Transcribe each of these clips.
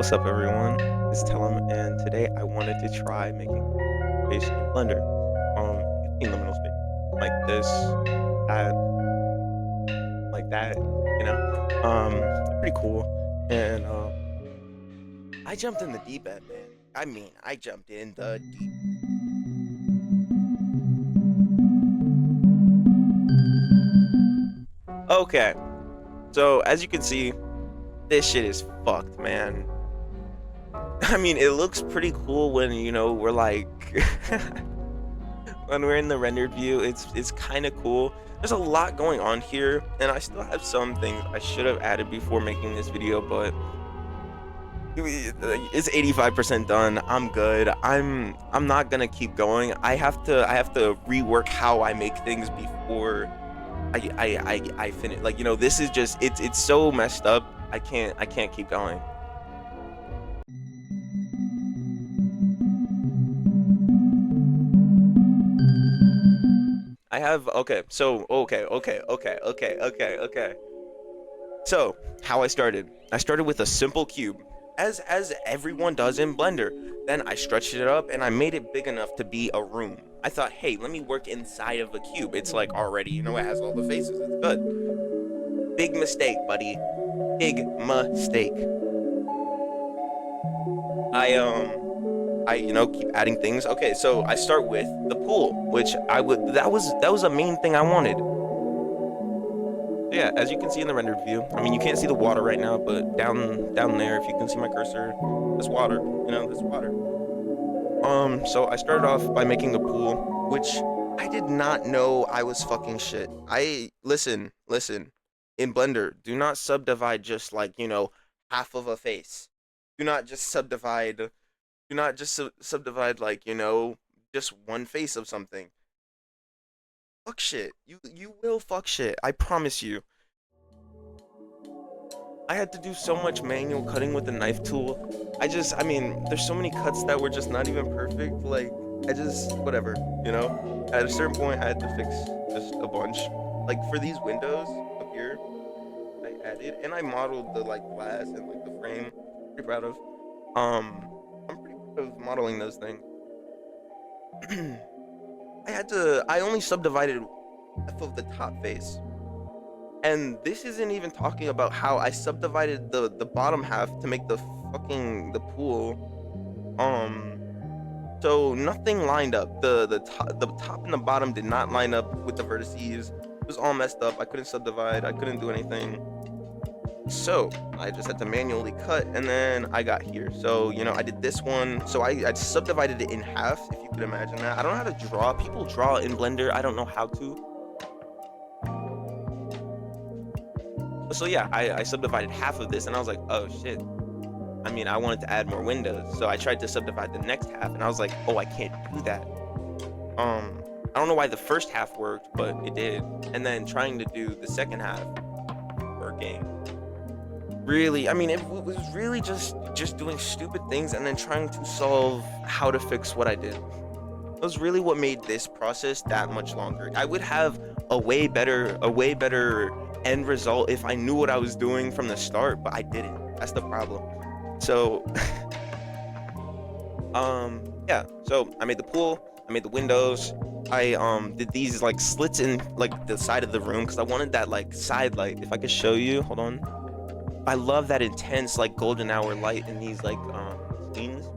What's up, everyone? It's Tellum, and today I wanted to try making space in Blender. Using liminal space like this, that, like that. You know, they're pretty cool. And I jumped in the deep end, man. I jumped in the deep. Okay, so as you can see, this shit is fucked, man. I mean, it looks pretty cool when we're like when we're in the rendered view. It's kind of cool. There's a lot going on here, and I still have some things I should have added before making this video, but it's 85% done. I'm good. I'm not gonna keep going. I have to rework how I make things before I finish. Like, this is just it's so messed up. I can't keep going. I have okay, so okay. So, how I started. I started with a simple cube, as everyone does in Blender. Then I stretched it up and I made it big enough to be a room. I thought, hey, let me work inside of a cube. It's like already, it has all the faces. It's good. Big mistake, buddy. Big mistake. I keep adding things. Okay, so I start with the pool, which that was a main thing I wanted. Yeah, as you can see in the rendered view, I mean, you can't see the water right now, but down there, if you can see my cursor, that's water. That's water. So I started off by making the pool, which I did not know I was fucking shit. Listen. In Blender, do not subdivide just like, half of a face. Do not just subdivide. Do not just subdivide like, just one face of something. Fuck shit. You will fuck shit. I promise you. I had to do so much manual cutting with the knife tool. I mean, there's so many cuts that were just not even perfect. Like, whatever. At a certain point, I had to fix just a bunch. Like, for these windows up here, I added, and I modeled the, like, glass and, like, the frame. Pretty proud of. I'm pretty proud of modeling those things. I only subdivided half of the top face. And this isn't even talking about how I subdivided the bottom half to make the pool. So nothing lined up. The top and the bottom did not line up with the vertices. It was all messed up. I couldn't subdivide. I couldn't do anything. So I just had to manually cut, and then I got here. So I did this one. So I subdivided it in half, if you could imagine that. I don't know how to draw. People draw in Blender. I don't know how to. So yeah, I subdivided half of this, and I was like, oh shit. I mean, I wanted to add more windows, so I tried to subdivide the next half, and I was like, oh, I can't do that. I don't know why the first half worked, but it did. And then trying to do the second half working. Really, I mean, it was really just doing stupid things and then trying to solve how to fix what I did. It was really what made this process that much longer. I would have a way better end result if I knew what I was doing from the start, but I didn't. That's the problem. So yeah, so I made the pool, I made the windows, I did these like slits in like the side of the room because I wanted that like side light. If I could show you, hold on. I love that intense like golden hour light in these like scenes.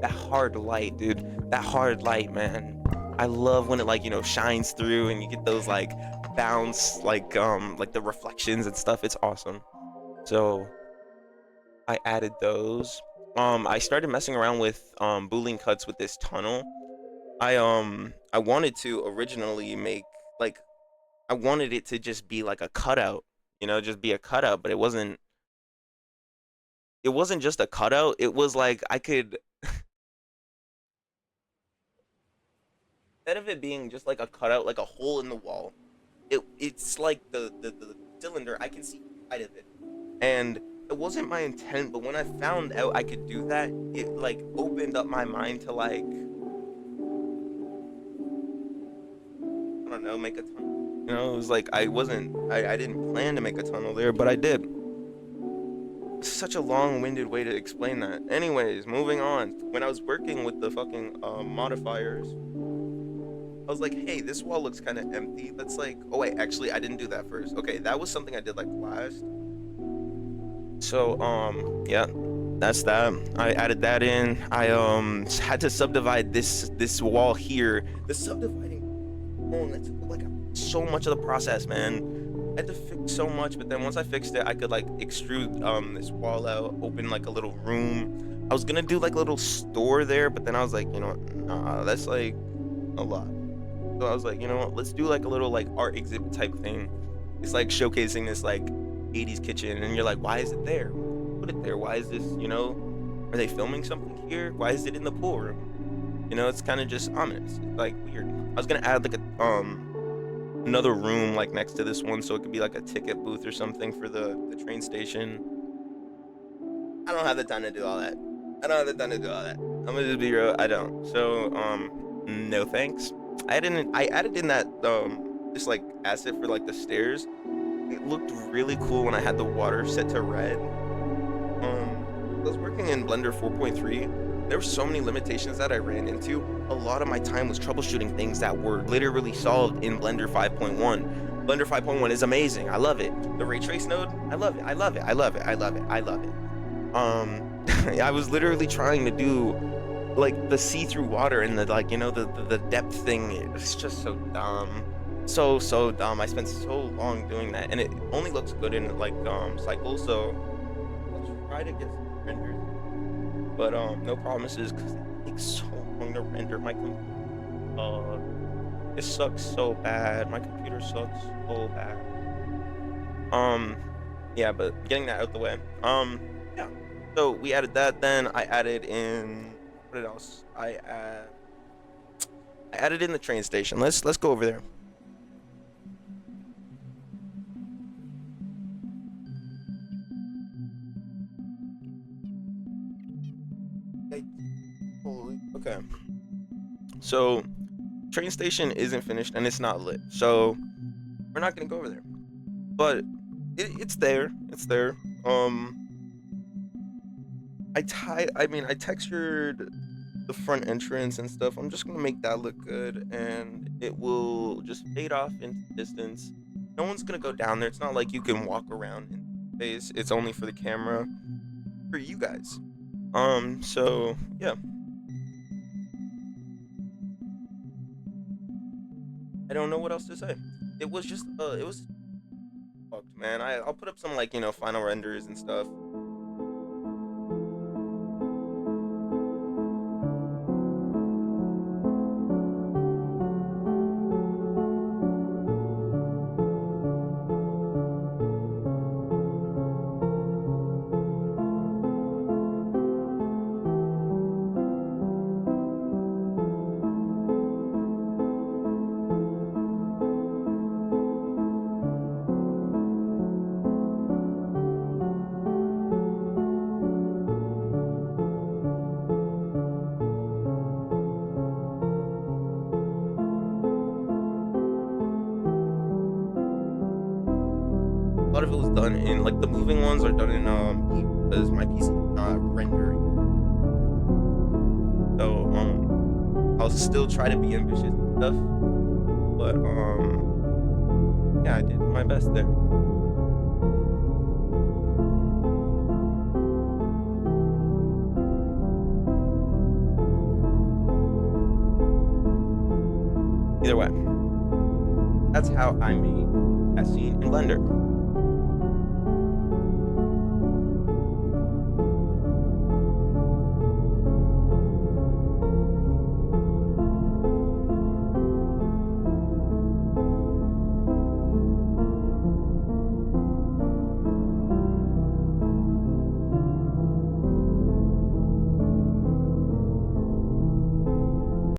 That hard light, dude. That hard light, man. I love when it like, shines through and you get those like bounce like the reflections and stuff. It's awesome. So I added those. I started messing around with boolean cuts with this tunnel. I wanted to originally make like I wanted it to just be like a cutout, just be a cutout, but it wasn't just a cutout. It was like I could instead of it being just like a cutout, like a hole in the wall, it's like the cylinder. I can see inside of it, and it wasn't my intent. But when I found out I could do that, it like opened up my mind to like I don't know, make a ton. You know, it was like I didn't plan to make a tunnel there, but I did. Such a long-winded way to explain that. Anyways, moving on. When I was working with the fucking modifiers, I was like, hey, this wall looks kind of empty. Let's like, oh wait, actually, I didn't do that first. Okay, that was something I did like last. So, yeah, that's that. I added that in. I had to subdivide this wall here. The subdividing, oh, that took like so much of the process, man. I had to fix so much, but then once I fixed it, I could like extrude this wall out, open like a little room. I was gonna do like a little store there, but then I was like, you know what, nah, that's like a lot. So I was like, you know what, let's do like a little like art exhibit type thing. It's like showcasing this like 80s kitchen, and you're like, why is it there? Put it there. Why is this, you know, are they filming something here? Why is it in the pool room? You know, it's kind of just ominous. It's like weird. I was gonna add like a another room like next to this one, so it could be like a ticket booth or something for the train station. I don't have the time to do all that. I don't have the time to do all that. I'm gonna just be real. I don't. So no thanks. I added in that this like asset for like the stairs. It looked really cool when I had the water set to red. I was working in Blender 4.3. There were so many limitations that I ran into. A lot of my time was troubleshooting things that were literally solved in Blender 5.1. Blender 5.1 is amazing. I love it. The ray trace node, I love it. I love it. I love it. I love it. I love it. I was literally trying to do like the see-through water and the like, you know, the depth thing. It's just so dumb. So dumb. I spent so long doing that, and it only looks good in like cycles. So I'll try to get some renders, but no promises because it takes so long to render. It sucks so bad. My computer sucks so bad. Um, yeah, but getting that out the way. Yeah. So we added that. Then I added in what else? I added in the train station. Let's go over there. Holy. Okay. So, train station isn't finished and it's not lit. So, we're not gonna go over there. But it's there. It's there. I textured the front entrance and stuff. I'm just gonna make that look good, and it will just fade off into the distance. No one's gonna go down there. It's not like you can walk around in space. It's only for the camera, for you guys. So yeah. I don't know what else to say. It was fucked, man. I'll put up some like, you know, final renders and stuff. A lot of it was done in like the moving ones are done in because my PC not rendering. So I'll still try to be ambitious and stuff, but yeah, I did my best there. Either way, that's how I made that scene in Blender.